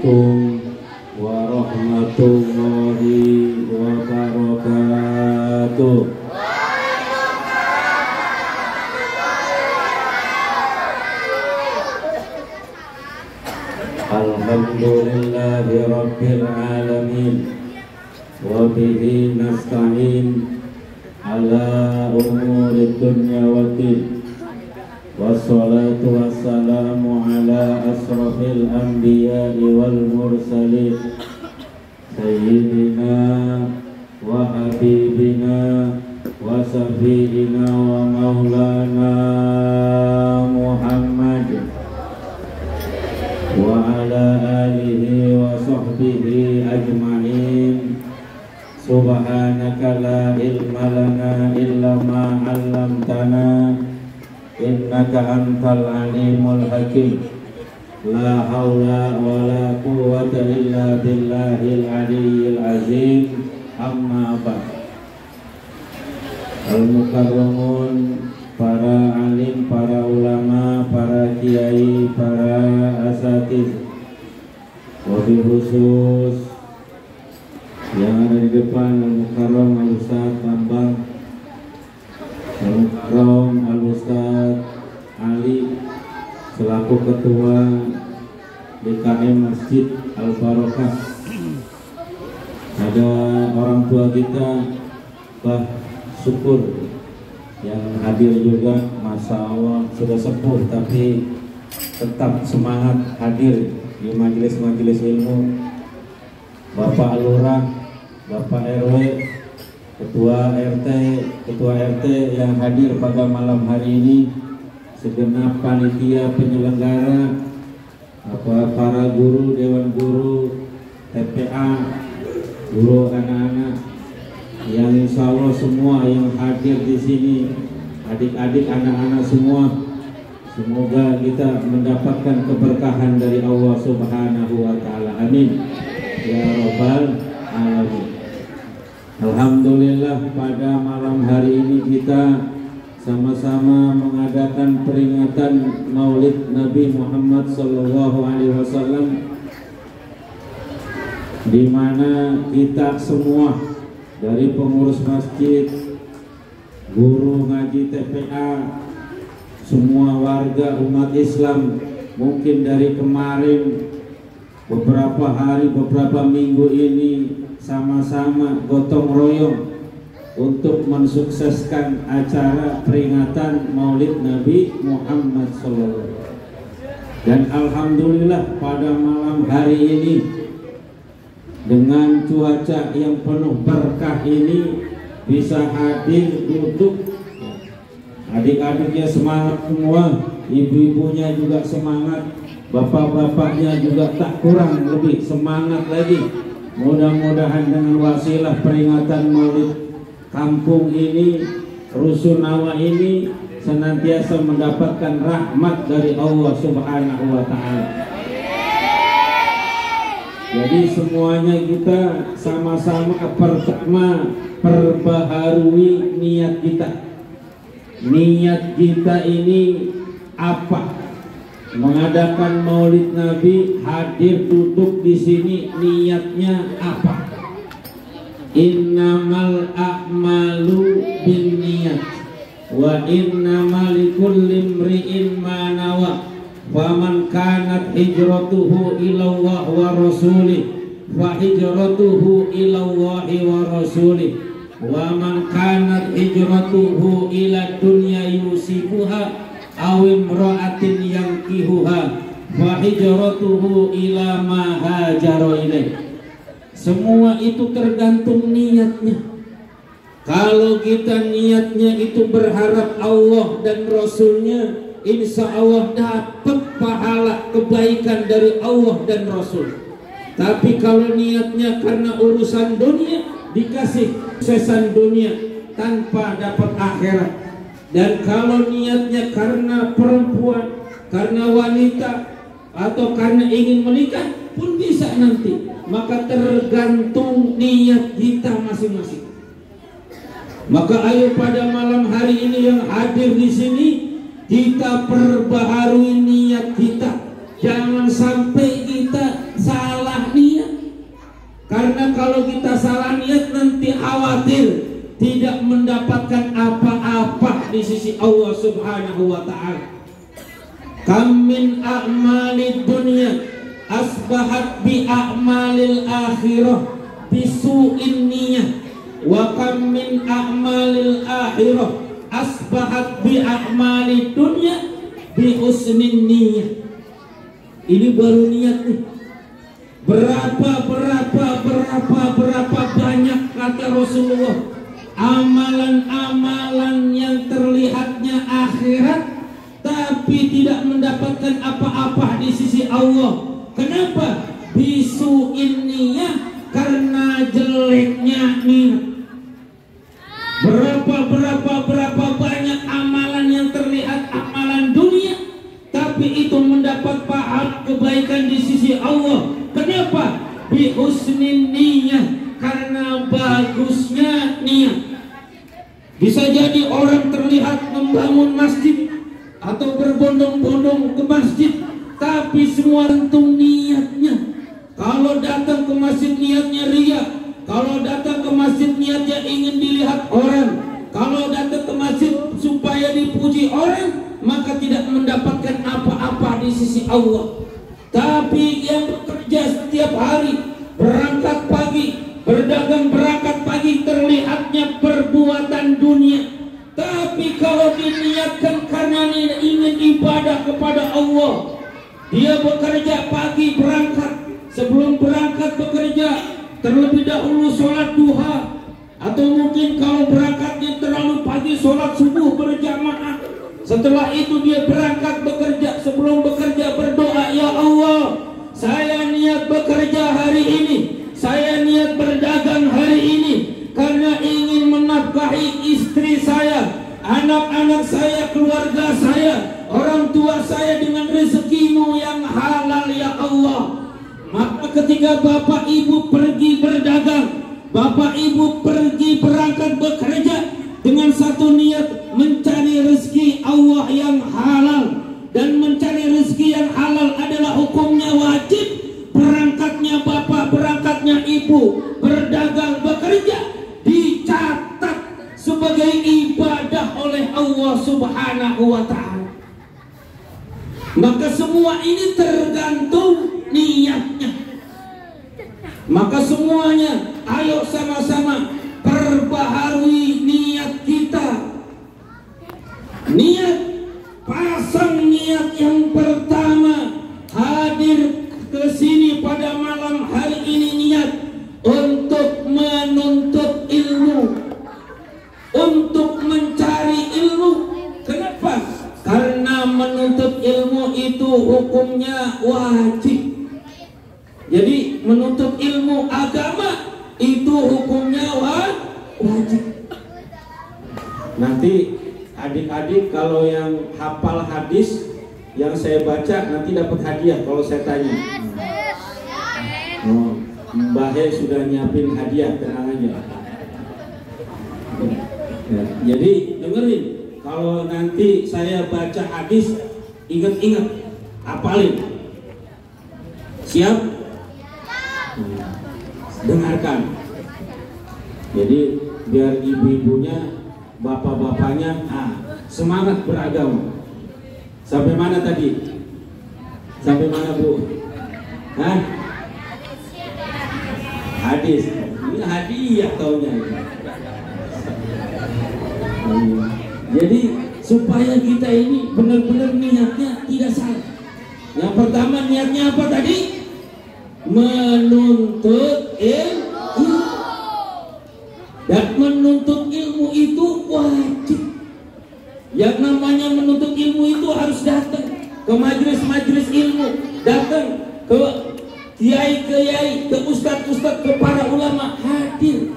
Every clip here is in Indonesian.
Assalamualaikum warahmatullahi wabarakatuh. Alhamdulillahi rabbil alamin wa bihi nasta'in ala umuri dunya waddin. Wassalatu wassalamu ala asrafil anbiya'i wal mursalin sayyidina wa habibina wa syafi'ina wa maulana Muhammad wa ala alihi wa sahbihi ajma'in. Subhanaka la ilma lana illa ma 'allamtana innaka antal alimul hakim. La haula wa la quwwata illa billahil aliyyil azim. Amma ba'd. Al-mukarramun, para alim, para ulama, para kiai, para asatidz, wabil khusus yang ada di depan, Al-Mukarram Al-Ustaz Bambang, Al-Mukarram Al-Ustaz Ali selaku Ketua DKM Masjid Al-Barokah. Ada orang tua kita, Bah Syukur, yang hadir juga. Masya Allah sudah sepuh tapi tetap semangat hadir di majelis-majelis ilmu. Bapak Lurah, Bapak RW, Ketua RT yang hadir pada malam hari ini, segenap panitia penyelenggara, para guru, dewan guru, TPA, guru anak-anak, yang insya Allah semua yang hadir di sini, adik-adik, anak-anak semua, semoga kita mendapatkan keberkahan dari Allah Subhanahu wa Ta'ala. Amin ya Rabbal Alamin. Alhamdulillah, pada malam hari ini kita sama-sama mengadakan peringatan Maulid Nabi Muhammad SAW, di mana kita semua dari pengurus masjid, guru ngaji TPA, semua warga umat Islam, mungkin dari kemarin beberapa hari, beberapa minggu ini sama-sama gotong royong untuk mensukseskan acara peringatan Maulid Nabi Muhammad SAW. Dan alhamdulillah pada malam hari ini dengan cuaca yang penuh berkah ini bisa hadir duduk. Adik-adiknya semangat semua, ibu-ibunya juga semangat, bapak-bapaknya juga tak kurang lebih semangat lagi. Mudah-mudahan dengan wasilah peringatan Maulid kampung ini, Rusunawa ini, senantiasa mendapatkan rahmat dari Allah Subhanahu wa Ta'ala. Jadi semuanya kita sama-sama pertama perbaharui niat kita. Niat kita ini apa? Mengadakan Maulid Nabi, hadir duduk di sini, niatnya apa? Innamal a'malu binniyat wa innamal likulli imri'in ma nawa. Faman kanat hijratuhu ila Allah wa rasulih fa hijratuhu ila Allah wa rasulih. Wa man kanat hijratuhu ila dunya yusifuha aw imra'atin yankihuha fa hijratuhu ila ma hajara ilaih. Semua itu tergantung niatnya. Kalau kita niatnya itu berharap Allah dan Rasulnya, insya Allah dapat pahala kebaikan dari Allah dan Rasul. Tapi kalau niatnya karena urusan dunia, dikasih suksesan dunia tanpa dapat akhirat. Dan kalau niatnya karena perempuan, karena wanita, atau karena ingin menikah pun bisa nanti. Maka tergantung niat kita masing-masing. Maka ayo pada malam hari ini yang hadir di sini, kita perbaharui niat kita. Jangan sampai kita salah mendapatkan apa-apa di sisi Allah Subhanahu wa ta'ala. Kam min a'malid dunya asbahat bi a'malil akhirah bisu'in niyah, wa kam min a'malil akhirah asbahat bi a'malid dunya bi husnin niyah. Ini baru niat nih. Berapa banyak kata Rasulullah amalan-amalan yang terlihatnya akhirat tapi tidak mendapatkan apa-apa di sisi Allah. Kenapa? Bisu'in niyah, karena jeleknya niat. Berapa banyak amalan yang terlihat amalan dunia tapi itu mendapat pahala kebaikan di sisi Allah. Kenapa? Bi husnin niyah, karena bagusnya niat. Bisa jadi orang terlihat membangun masjid atau berbondong-bondong ke masjid, tapi semua tentu niatnya. Kalau datang ke masjid niatnya riya, kalau datang ke masjid niatnya ingin dilihat orang, kalau datang ke masjid supaya dipuji orang, maka tidak mendapatkan apa-apa di sisi Allah. Tapi yang bekerja setiap hari, berangkat pagi, berdagang berangkat pagi, terlihatnya perbuatan dunia. Tapi kalau diniatkan karena ingin ibadah kepada Allah, dia bekerja pagi berangkat, sebelum berangkat bekerja terlebih dahulu sholat duha, atau mungkin kalau berangkatnya terlalu pagi sholat subuh berjamaah. Setelah itu dia berangkat bekerja, sebelum bekerja berdoa, ya Allah, saya niat bekerja hari ini, saya niat berdagang hari ini karena ingin menafkahi istri saya, anak-anak saya, keluarga saya, orang tua saya dengan rezekimu yang halal ya Allah. Maka ketika bapak ibu pergi berdagang, bapak ibu pergi berangkat bekerja dengan satu niat, mencari rezeki Allah yang halal, dan mencari rezeki yang halal adalah hukumnya wajib. Berangkatnya bapak, berangkatnya ibu, berdagang bekerja dicatat sebagai ibadah oleh Allah Subhanahu wa ta'ala. Maka semua ini tergantung niatnya. Maka semuanya ayo sama-sama perbaharui niat kita. Niat, pasang niat yang pertama, hadir ke sini pada malam hari ini niat untuk menuntut ilmu, untuk mencari ilmu. Kenapa? Karena menuntut ilmu itu hukumnya wajib. Jadi menuntut ilmu agama itu hukumnya wajib. Nanti adik-adik kalau yang hafal hadis yang saya baca nanti dapat hadiah kalau saya tanya. Oh, Mbah He sudah nyiapin hadiah, tenang aja. Ya, jadi dengerin, kalau nanti saya baca hadis ingat-ingat, hafalin. Siap? Dengarkan. Jadi biar ibu-ibunya, bapak-bapaknya semangat beragama. Sampai mana tadi? Sampai mana Bu? Hadis. Ini hadiah taunya. Jadi supaya kita ini benar-benar niatnya tidak salah. Yang pertama niatnya apa tadi? Menuntut ilmu. Dan menuntut ilmu itu wajib. Yang namanya menuntut ilmu itu harus datang ke majelis-majelis ilmu, datang ke kiai-kiai, ke ustadz-ustadz, ke para ulama, hadir.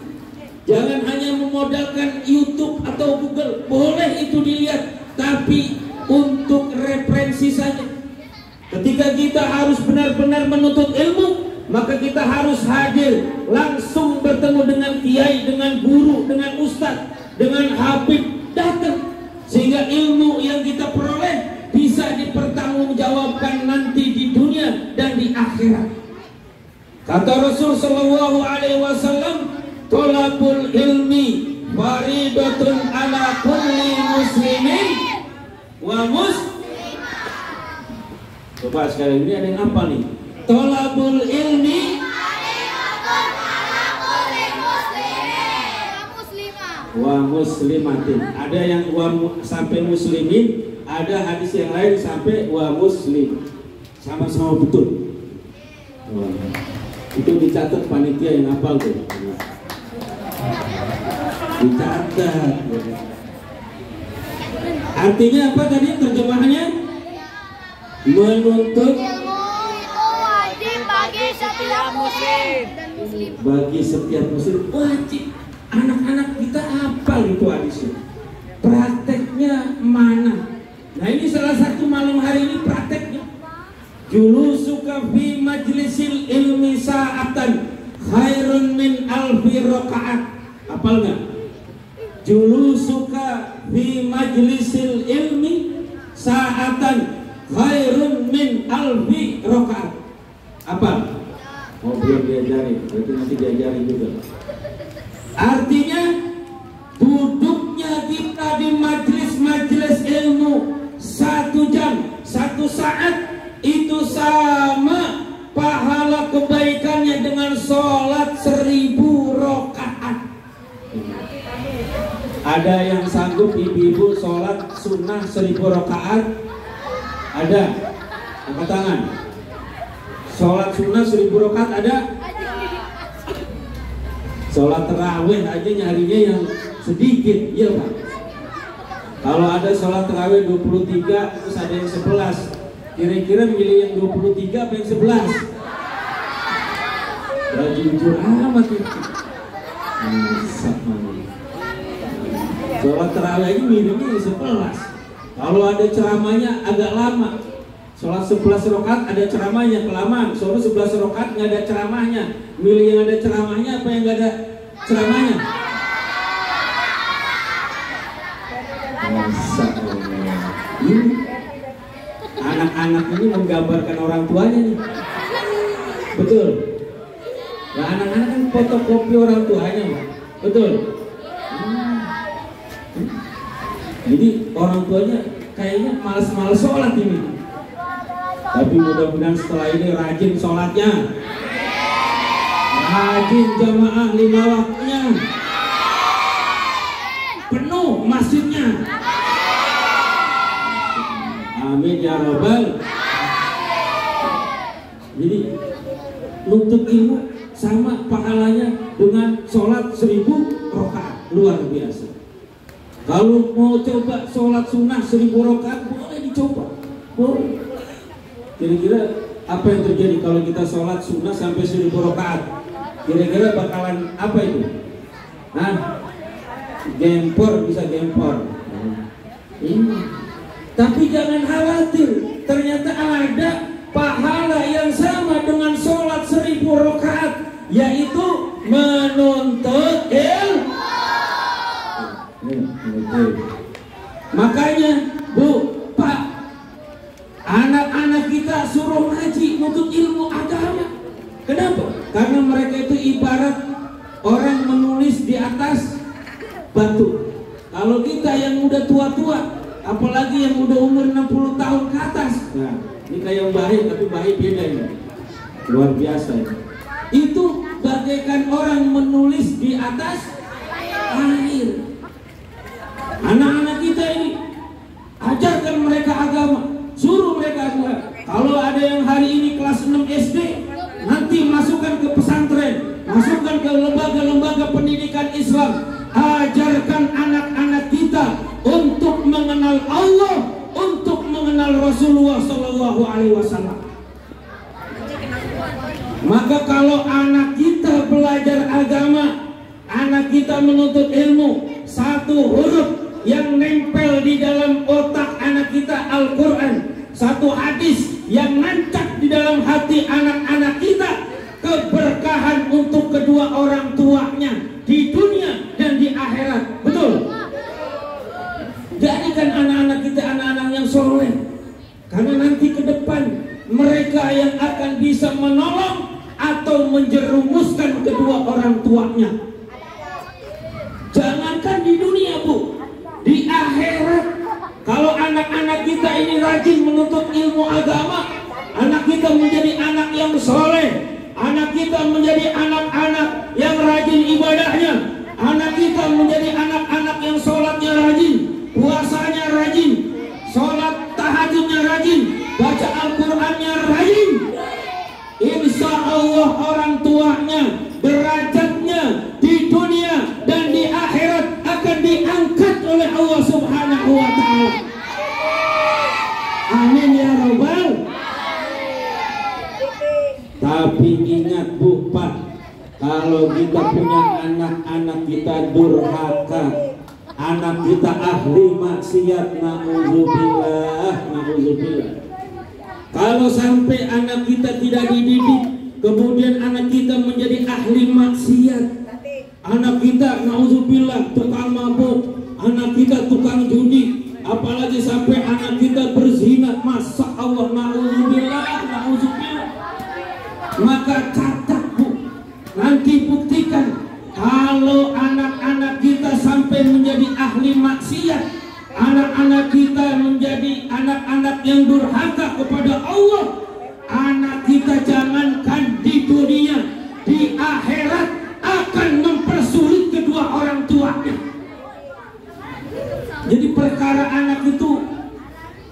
Jangan hanya memodalkan YouTube atau Google, boleh itu dilihat, tapi untuk referensi saja. Ketika kita harus benar-benar menuntut ilmu, maka kita harus hadir, langsung bertemu dengan kiai, dengan guru, dengan ustadz, dengan habib, datang. Sehingga ilmu yang kita peroleh bisa dipertanggungjawabkan nanti di dunia dan di akhirat. Kata Rasul sallallahu alaihi wasallam, "Thalabul ilmi faridatun ala kulli muslimin wa Coba sekali ini ada yang apa nih? Tolabul ilmi wa muslimatin. Ada yang sampai muslimin, ada hadis yang lain sampai wa muslim. Sama-sama betul. Itu dicatat panitia yang hafal tuh. Dicatat. Artinya apa tadi terjemahannya? Menuntut ilmu itu wajib bagi setiap muslim dan muslimah. Bagi setiap muslim wajib. Anak-anak kita hafal itu hadisnya. Prakteknya mana? Nah ini salah satu malam hari ini prakteknya. Julusuka fi majlisil ilmi sa'atan khairun min alfi rakaat. Hafal nggak? Julusuka fi majlisil ilmi sa'atan khairun min alfi rakaat. Apa? Oh belum diajari, berarti nanti diajari juga. Artinya duduknya kita di majelis-majelis ilmu 1 jam, 1 saat itu sama pahala kebaikannya dengan sholat 1000 rakaat. Ada yang sanggup ibu-ibu sholat sunnah 1000 rakaat? Ada? Angkat tangan. Sholat sunnah 1000 rakaat ada? Sholat terawih aja nyarinya yang sedikit, iya Pak. Kalau ada sholat terawih 23 terus ada yang 11, kira-kira milih yang 23 apa yang 11? Udah jujur amat itu. Sholat terawih aja milihnya yang 11. Kalau ada ceramahnya agak lama. Sholat 11 rakaat ada ceramahnya kelamaan. Sholat 11 rakaat nggak ada ceramahnya. Milih yang ada ceramahnya apa yang nggak ada ceramahnya? Ini anak-anak ini menggambarkan orang tuanya nih. Betul. Nah anak-anak kan fotokopi orang tuanya, Pak. Betul. Jadi orang tuanya kayaknya malas-malas sholat ini. Tapi mudah-mudahan setelah ini rajin sholatnya, rajin jamaah 5 waktunya, penuh masjidnya. Amin ya robbal. Jadi nuntut ilmu sama pahalanya dengan sholat 1000 rakaat, luar biasa. Kalau mau coba sholat sunnah 1000 rakaat boleh dicoba, boleh. Kira-kira apa yang terjadi kalau kita sholat sunnah sampai 1000 rakaat? Kira-kira bakalan apa itu? Nah, gempor, bisa gempor. Tapi jangan khawatir, ternyata ada pahala yang sama dengan sholat 1000 rakaat, yaitu menuntut ilmu. Makanya Bu, Pak, anak-anak kita suruh ngaji, nuntut ilmu agama. Kenapa? Karena mereka itu ibarat orang menulis di atas batu. Kalau kita yang udah tua-tua, apalagi yang udah umur 60 tahun ke atas, nah ini kayak baik, tapi baik beda ini, luar biasa ini. Itu bagaikan orang menulis di atas air. Anak-anak kita ini ajarkan mereka agama, suruh mereka agama. Kalau ada yang hari ini kelas 6 SD, nanti masukkan ke pesantren, masukkan ke lembaga-lembaga pendidikan Islam. Ajarkan anak-anak kita untuk mengenal Allah, untuk mengenal Rasulullah Sallallahu Alaihi Wasallam. Maka kalau anak kita belajar agama, anak kita menuntut ilmu, satu huruf yang nempel di dalam otak anak kita Al-Quran, satu hadis yang nancap di dalam hati anak-anak kita, keberkahan untuk kedua orang tuanya di dunia dan di akhirat. Betul? Jadikan anak-anak kita anak-anak yang soleh, karena nanti ke depan mereka yang akan bisa menolong atau menjerumuskan kedua orang tuanya. Jangankan anak-anak kita ini rajin menuntut ilmu agama, anak kita menjadi anak yang soleh, anak kita menjadi anak-anak yang rajin ibadahnya, anak kita menjadi anak-anak yang sholatnya rajin, puasanya rajin, sholat tahajudnya rajin, baca Al-Qurannya rajin. Insya Allah orang tuanya derajatnya di dunia dan di akhirat akan diangkat oleh Allah Subhanahu wa Ta'ala. Amin ya Rabbal. Tapi ingat Bu Pak, kalau kita punya anak-anak kita durhaka, anak kita ahli maksiat, na'udzubillah, na'udzubillah. Kalau sampai anak kita tidak dididik, kemudian anak kita menjadi ahli maksiat, anak kita na'udzubillah tukang mabuk, anak kita tukang judi, apalagi sampai anak kita berzina, masa Allah, na'udzubillah, na'udzubillah. Maka catat Bu, nanti buktikan kalau anak-anak kita sampai menjadi ahli maksiat, anak-anak kita menjadi anak-anak yang durhaka kepada Allah, anak kita jangankan di dunia, di akhirat akan mempersulit kedua orang tuanya. Jadi perkara anak itu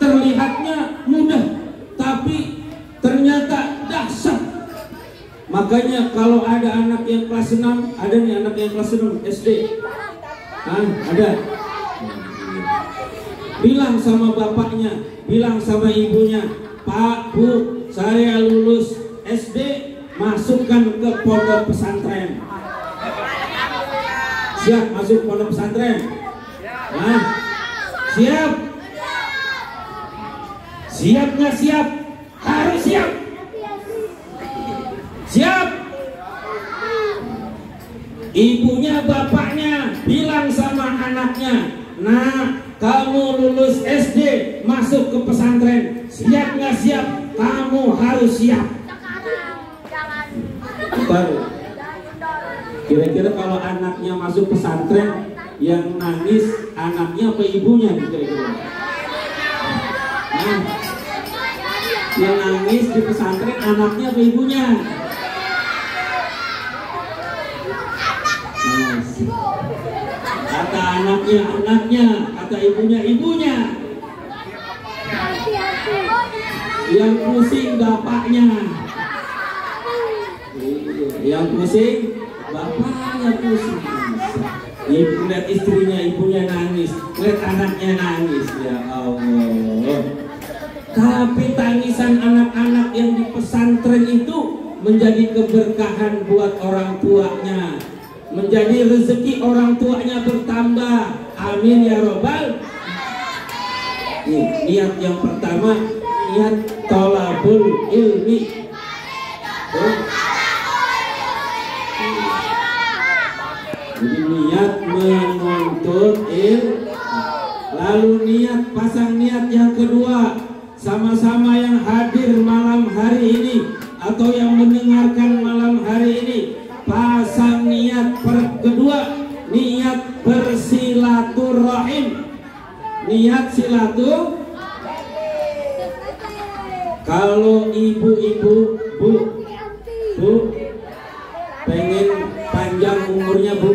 terlihatnya mudah, tapi ternyata dahsyat. Makanya kalau ada anak yang kelas 6, ada nih anak yang kelas 6 SD, ada, bilang sama bapaknya, bilang sama ibunya, Pak, Bu, saya lulus SD, masukkan ke pondok pesantren. Siap masuk pondok pesantren? Nah, siap? Siap nggak siap? Harus siap. Siap. Ibunya bapaknya bilang sama anaknya, nah kamu lulus SD masuk ke pesantren, siap nggak siap? Kamu harus siap. Baru kira-kira kalau anaknya masuk pesantren, yang nangis anaknya apa ibunya kira-kira? Nah, yang nangis di pesantren anaknya apa ibunya? Kata anaknya, kata ibunya. Yang pusing bapaknya. Yang pusing bapaknya pusing. Ibu lihat istrinya, ibunya nangis, lihat anaknya nangis. Ya Allah. Tapi tangisan anak-anak yang di pesantren itu menjadi keberkahan buat orang tuanya, menjadi rezeki orang tuanya bertambah. Amin ya Rabbal. Niat yang pertama, niat thalabul ilmi. Jadi niat menuntut ilmu. Lalu niat, pasang niat yang kedua, sama-sama yang hadir malam hari ini atau yang mendengarkan malam hari ini, pasang niat kedua, niat bersilaturahim. Niat silaturahim. Kalau ibu-ibu, bu, pengen panjang umurnya Bu,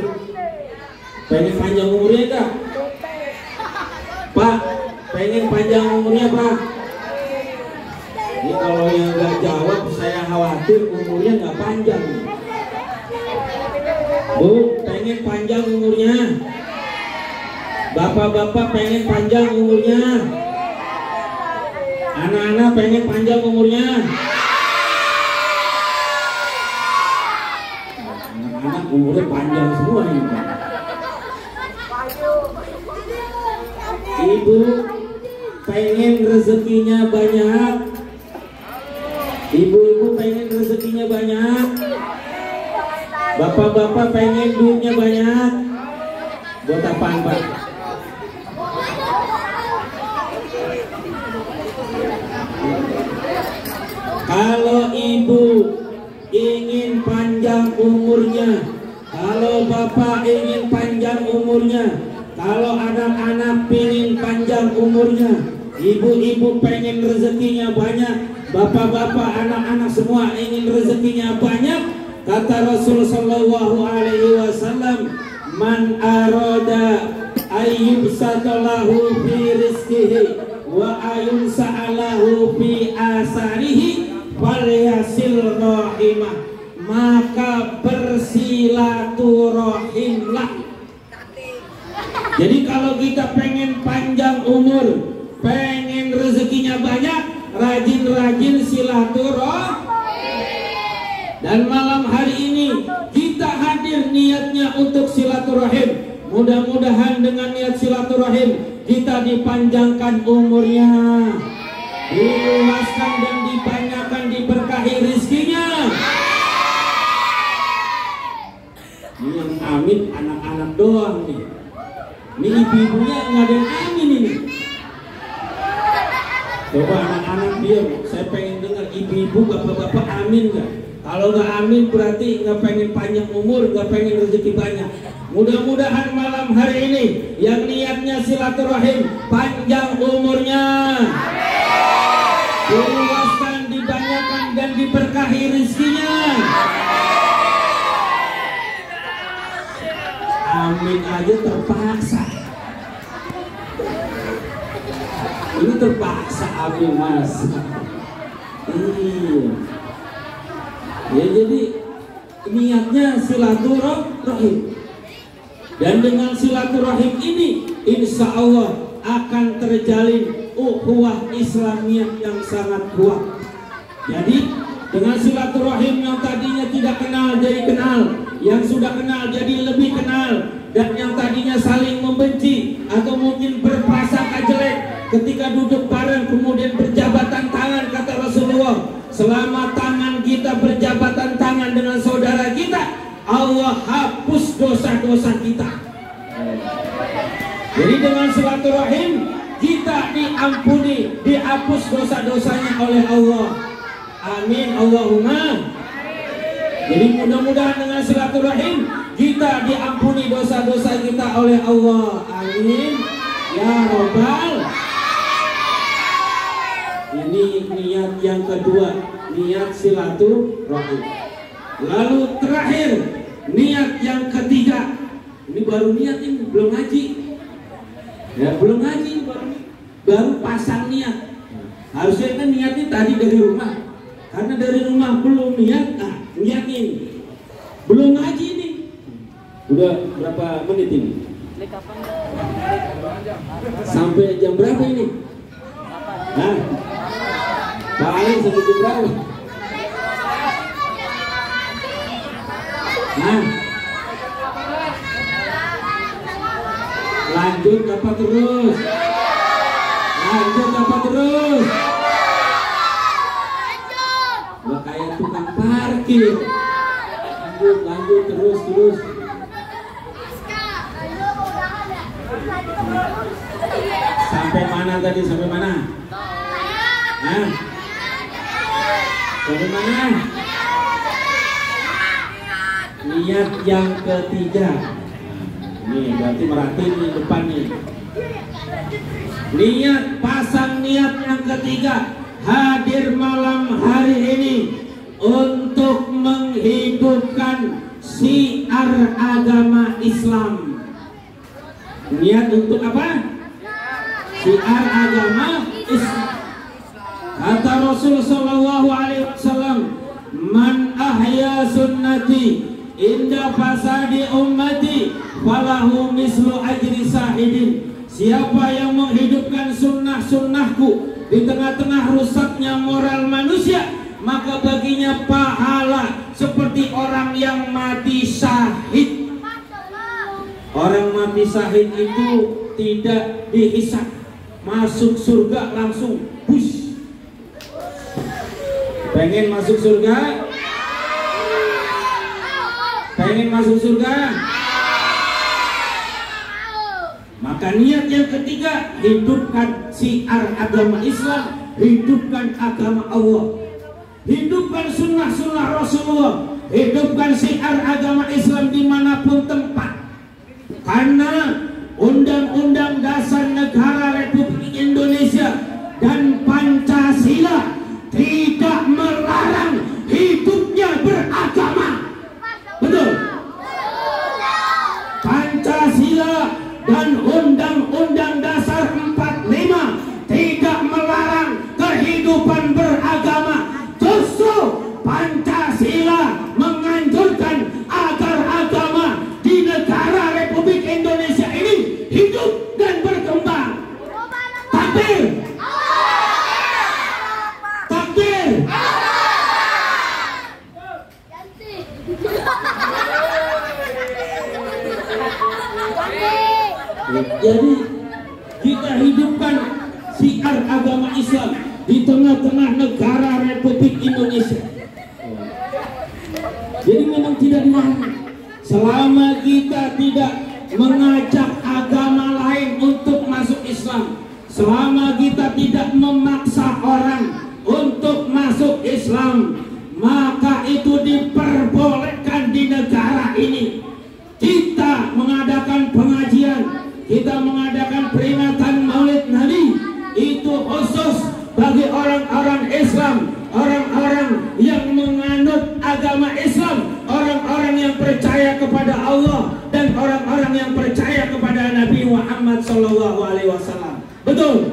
pengen panjang umurnya enggak? Pak, pengen panjang umurnya Pak? Ini kalau yang nggak jawab saya khawatir umurnya nggak panjang. Bu, pengen panjang umurnya? Bapak-bapak pengen panjang umurnya? Anak-anak pengen panjang umurnya? Anak-anak umurnya panjang semua nih Pak. Ibu pengen rezekinya banyak? Ibu-ibu pengen rezekinya banyak? Bapak-bapak pengen duitnya banyak? Buat apaan Pak? Kalau ibu ingin panjang umurnya, kalau bapak ingin panjang umurnya, kalau anak-anak ingin panjang umurnya, Ibu-ibu pengen rezekinya banyak, bapak-bapak, anak-anak semua ingin rezekinya banyak. Kata Rasul sallallahu alaihi wasallam, man arada ayyub satalahu fi rizqihi wa ayun sa'alahu fi asarihi falyasil rahimah, maka bersilaturahimlah. Jadi kalau kita pengen panjang umur, pengen rezekinya banyak, rajin-rajin silaturahim. Dan malam hari ini kita hadir niatnya untuk silaturahim. Mudah-mudahan dengan niat silaturahim kita dipanjangkan umurnya, diluaskan dan dibanyakan, diberkahi rizkinya. Ini yang amin anak-anak doang nih. Ini ibu-ibunya nggak ada yang amin ini. Coba anak-anak diam, saya pengen dengar ibu-ibu, bapak-bapak amin nggak? Kalau nggak amin berarti nggak pengen panjang umur, nggak pengen rezeki banyak. Mudah-mudahan malam hari ini yang niatnya silaturahim panjang umurnya, diluaskan, dibanyakan dan diberkahi rizkinya. Amin aja terpaksa. Ini terpaksa amin mas. Iya. Ya jadi niatnya silaturahim. Dan dengan silaturahim ini insya Allah akan terjalin ukhuwah Islamiyah yang sangat kuat. Jadi dengan silaturahim yang tadinya tidak kenal jadi kenal, yang sudah kenal jadi lebih kenal, dan yang tadinya saling membenci atau mungkin berprasangka jelek ketika duduk bareng kemudian berjabatan tangan, kata Rasulullah, selama tangan kita berjabatan tangan dengan saudara kita, Allah hapus dosa-dosa kita. Jadi dengan silaturahim kita diampuni, dihapus dosa-dosanya oleh Allah. Amin Allahumma. Jadi mudah-mudahan dengan silaturahim kita diampuni dosa-dosa kita oleh Allah. Amin ya Rabbal. Ini niat yang kedua, niat silaturahim. Lalu terakhir niat yang ketiga. Ini baru niat, ini belum ngaji. Ya belum ngaji, baru pasang niat. Harusnya kan niatnya tadi dari rumah. Karena dari rumah belum niat, nah niat ini belum ngaji nih. Udah berapa menit ini? Sampai jam berapa ini? Nah, paling sampai jam berapa? Nah, lanjut apa terus? Lanjut apa terus? Nggak kayak tukang parkir. Lanjut terus. Sampai mana tadi? Sampai mana? Nah, sampai mana? Niat yang ketiga. Nih berarti merhatiin nih depan nih. Niat, pasang niat yang ketiga, hadir malam hari ini untuk menghidupkan syiar agama Islam. Niat untuk apa? Syiar agama Islam. Kata Rasul sallallahu alaihi wasallam, man ahya sunnati inda fasadi ummati falahu mislu ajri sahidin. Siapa yang menghidupkan sunnah-sunnahku di tengah-tengah rusaknya moral manusia, maka baginya pahala seperti orang yang mati syahid. Orang mati syahid itu tidak dihisab, masuk surga langsung push. Pengen masuk surga? Pengen masuk surga? Maka niat yang ketiga, hidupkan syiar agama Islam, hidupkan agama Allah, hidupkan sunnah-sunnah Rasulullah, hidupkan syiar agama Islam dimanapun tempat. Karena Undang-Undang Dasar Negara Republik Indonesia dan Pancasila tidak melarang hidupnya beragama. Betul? Pancasila dan Undang-Undang Dasar 45 tidak melarang kehidupan beragama. Justru Pancasila menganjurkan agar agama di negara Republik Indonesia ini hidup dan berkembang. Takbir! Takbir! Jadi kita hidupkan syiar agama Islam di tengah-tengah negara Republik Indonesia. Jadi memang tidak dilarang selama kita tidak mengajak agama lain untuk masuk Islam, selama kita tidak memaksa orang untuk masuk Islam, maka itu diperbolehkan di negara ini. Kita mengadakan pengajian, kita mengadakan peringatan Maulid Nabi, itu khusus bagi orang-orang Islam, orang-orang yang menganut agama Islam, orang-orang yang percaya kepada Allah dan orang-orang yang percaya kepada Nabi Muhammad SAW. Betul?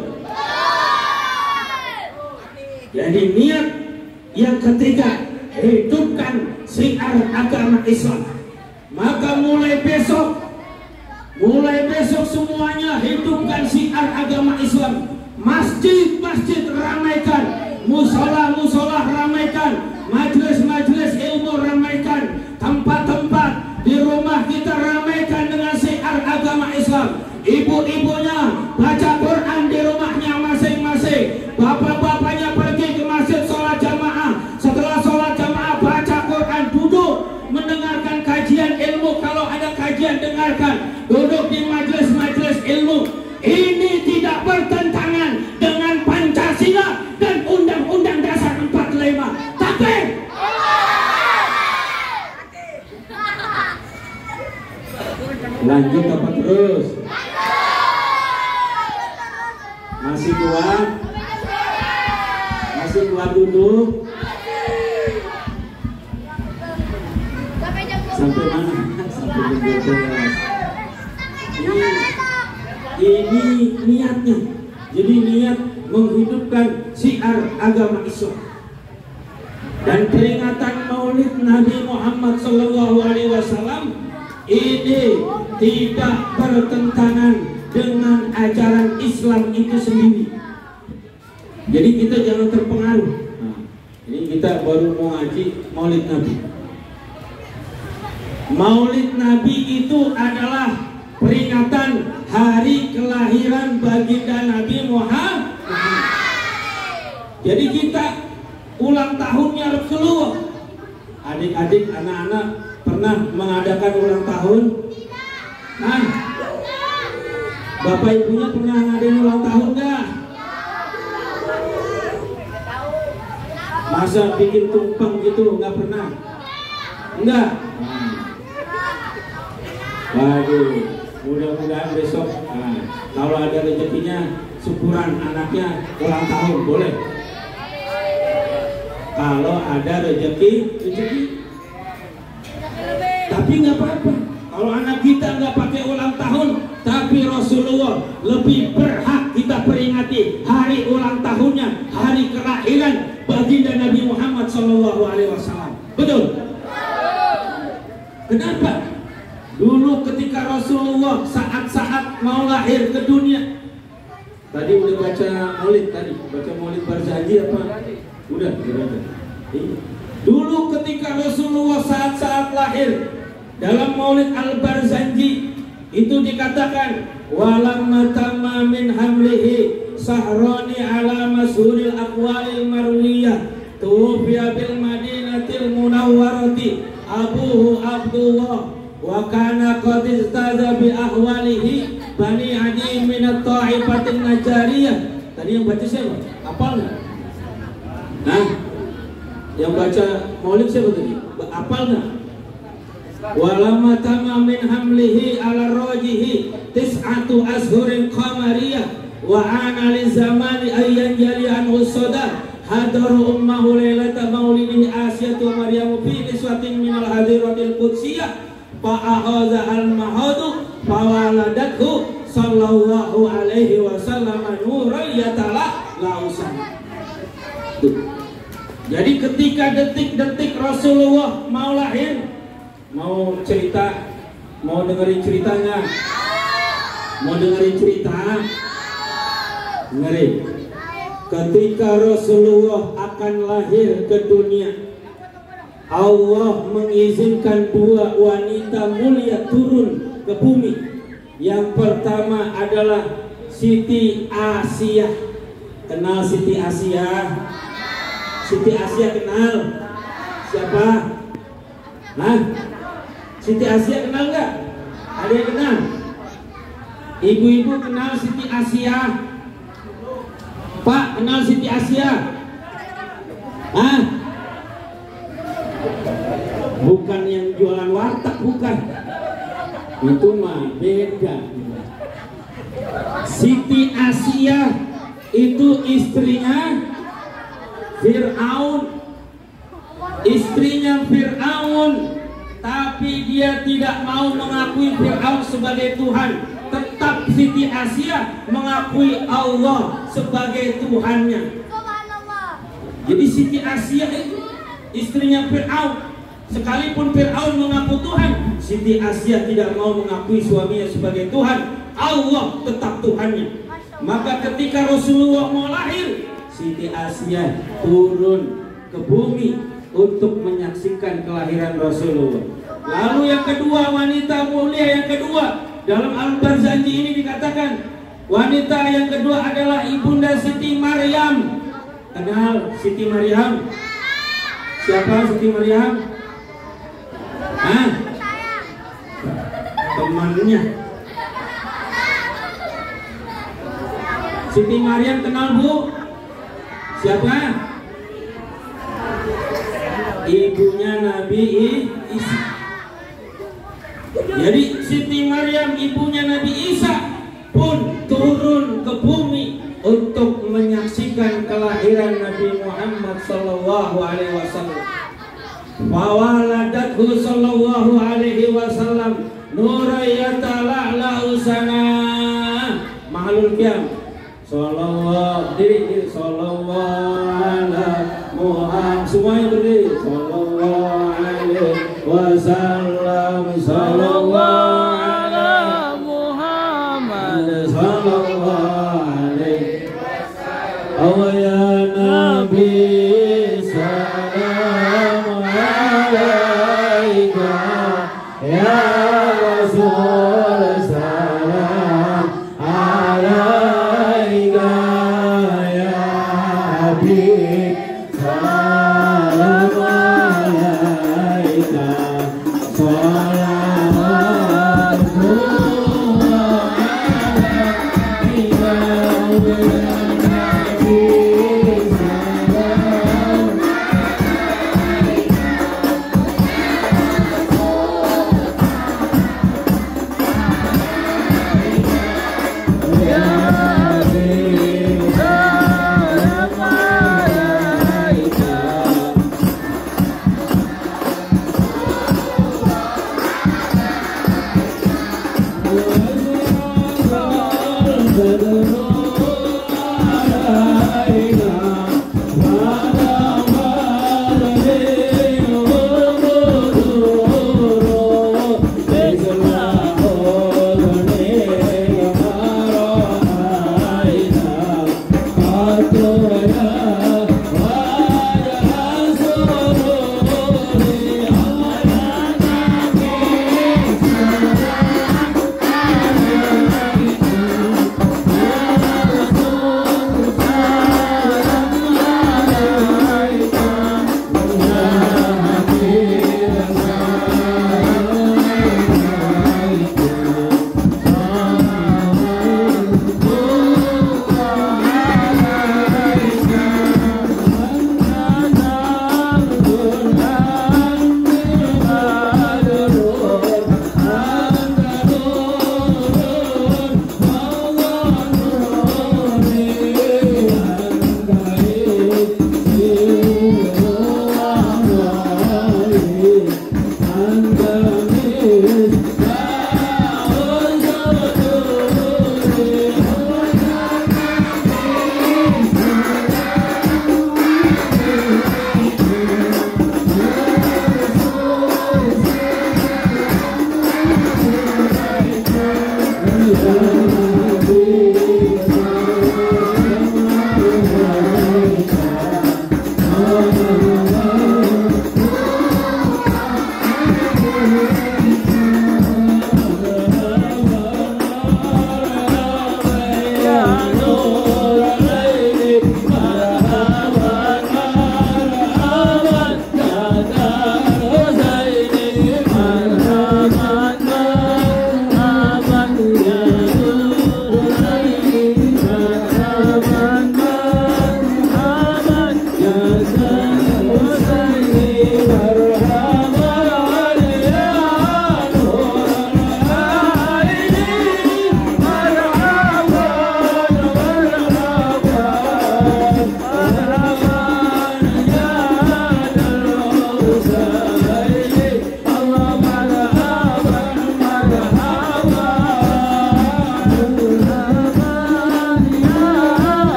Jadi niat yang ketiga, hidupkan syiar agama Islam. Maka mulai besok semuanya hidupkan syiar agama Islam. Masjid-masjid ramaikan, musola-musola ramaikan, majelis-majelis ilmu ramaikan, tempat-tempat di rumah kita ramaikan dengan syiar agama Islam. Ibu-ibunya baca Quran di rumahnya masing-masing, bapak-bapaknya pergi ke masjid sholat jamaah. Setelah sholat jamaah baca Quran, duduk mendengarkan kajian ilmu. Kalau ada kajian dengarkan, duduk di majelis-majelis ilmu. Ini tidak bertentangan dengan Pancasila dan Undang-Undang Dasar 45. Takbir! Lanjut apa terus? Masih kuat? Masih kuat duduk? Sampai mana? Sampai jam 12. Ini niatnya. Jadi niat menghidupkan syiar agama Islam. Dan peringatan Maulid Nabi Muhammad SAW ini tidak bertentangan dengan ajaran Islam itu sendiri. Jadi kita jangan terpengaruh. Nah, ini kita baru mau ngaji Maulid Nabi. Maulid Nabi itu adalah peringatan hari kelahiran baginda Nabi Muhammad. Jadi kita ulang tahunnya Rasulullah. Adik-adik, anak-anak pernah mengadakan ulang tahun? Nah, bapak ibunya pernah ngadain ulang tahun nggak? Masa bikin tumpeng gitu nggak pernah? Enggak. Waduh, mudah-mudahan besok kalau ada rezekinya syukuran anaknya ulang tahun boleh. Kalau ada rezeki. Tapi nggak apa-apa. Kalau anak kita nggak pakai ulang tahun, tapi Rasulullah lebih berhak kita peringati hari ulang tahunnya, hari kelahiran baginda Nabi Muhammad SAW. Betul? Kenapa? Dulu ketika Rasulullah saat-saat mau lahir ke dunia, tadi udah baca maulid, baca maulid Barzanji apa? Udah. Dulu ketika Rasulullah saat-saat lahir, dalam maulid Al-Barzanji itu dikatakan walamma tamma min hamlihi sahrani ala masyhuril aqwalil marwiyah tufiya bil madinatil munawwarati abuhu Abdullah wa kana qad istaza bi ahwalihi bani Adi min at-ta'ifatin najariyah. Tadi yang baca siapa? Apal enggak? Nah, yang baca maulid siapa tadi? Apal enggak? Walamma tamma min hamlihi ala rajihi tis'atu ashhurin qamariyah wa ana li zamani ayyan jali anhu sadar hadaru ummahu lailata maulidihi Asyatu wa Maryamu fi niswatin minal hadiratil qudsiyah fa akhadha al mahadu fa waladathu sallallahu alaihi wasallam nuran yatala lausan. Jadi ketika detik-detik Rasulullah mau lahir, mau cerita, mau dengerin ceritanya, mau dengerin cerita, dengerin. Ketika Rasulullah akan lahir ke dunia, Allah mengizinkan dua wanita mulia turun ke bumi. Yang pertama adalah Siti Asia. Kenal Siti Asia? Siti Asia kenal? Siapa? Hah? Siti Asia kenal nggak? Ada yang kenal? Ibu-ibu kenal Siti Asia? Pak, kenal Siti Asia? Hah? Bukan yang jualan warteg, bukan. Itu mah beda. Siti Asia itu istrinya Fir'aun. Istrinya Fir'aun, tapi dia tidak mau mengakui Fir'aun sebagai Tuhan. Tetap Siti Asia mengakui Allah sebagai Tuhannya. Jadi Siti Asia itu istrinya Fir'aun. Sekalipun Fir'aun mengaku Tuhan, Siti Asia tidak mau mengakui suaminya sebagai Tuhan. Allah tetap Tuhannya. Maka ketika Rasulullah mau lahir, Siti Asia turun ke bumi untuk menyaksikan kelahiran Rasulullah. Lalu yang kedua, wanita mulia yang kedua dalam Al-Barzanji ini dikatakan, wanita yang kedua adalah Ibunda Siti Maryam. Kenal Siti Maryam? Siapa Siti Maryam? Hah? Temannya. Siti Maryam kenal Bu? Siapa? Ibunya Nabi Isa. Jadi Siti Maryam ibunya Nabi Isa pun turun ke bumi untuk menyaksikan kelahiran Nabi Muhammad sallallahu alaihi wasallam. Fawaladathu sallallahu alaihi wasallam nurayata usana mahalul qiyam sallallahu diri sallallahu ala Muhammad, semuanya berdiri sallallahu alaihi wasallam sallallahu ala Muhammad sallallahu alaihi wasallam ya Nabi salam alaika ya Rasul salam alaika ya Habib salam alaika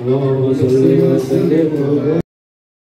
Allahumma sholli wa sallim